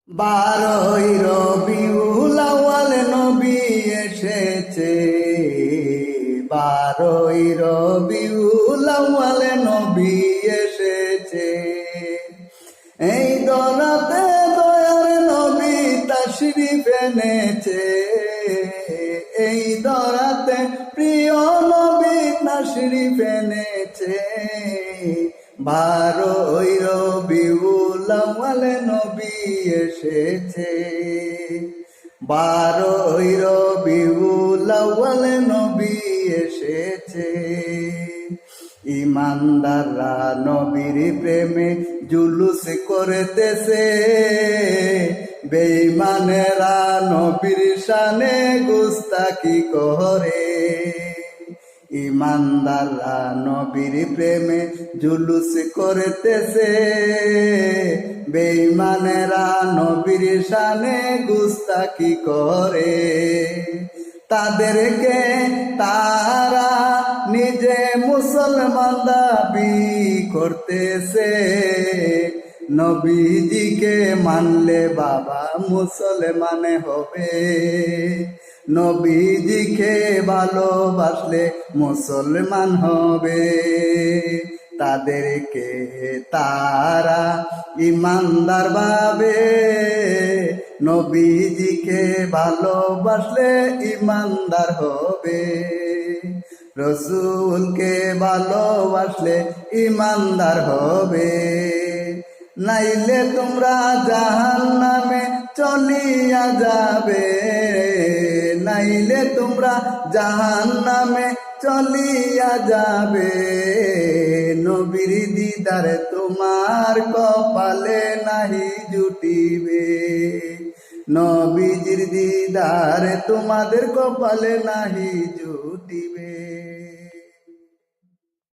12ই রবিউল আউয়াল নবী এসেছে, 12ই রবিউল আউয়াল নবী এসেছে। এই দরাতে দয়ার নবী তাশরিফ এনেছে, এই দরাতে প্রিয় নবী তাশরিফ এনেছে। 12ই রবিউল আউয়াল নবী এসেছে, 12ই রবিউল আউয়াল নবী এসেছে। ইমানদাররা নবীর প্রেমে জুলুস করতেছে, বেঈমানেরা নবীর শানে গুস্তাখি করে। ইমানদাররা নবীর প্রেমে জুলুস করতেছে, বেঈমানেরা নবীর শানে গুস্তাখি করে। তাদেরকে তারা নিজে মুসলমান দাবি করতেছে, নবীজিকে মানলে বাবা মুসলমান হবে, নবীজিকে ভালোবাসলে মুসলমান হবে। তাদেরকে তারা ইমানদার ভাবে, নবীজিকে ভালোবাসলে ইমানদার হবে, রসূলকে ভালোবাসলে ইমানদার হবে। নাইলে তোমরা জাহান্নামে চলিয়া যাবে, নাইলে তোমরা জাহান্নামে চলিয়া যাবে। নবীর দিদারে তোমার কপালে নাহি জুটিবে, নবীজির দিদারে তোমাদের কপালে নাহি জুটিবে।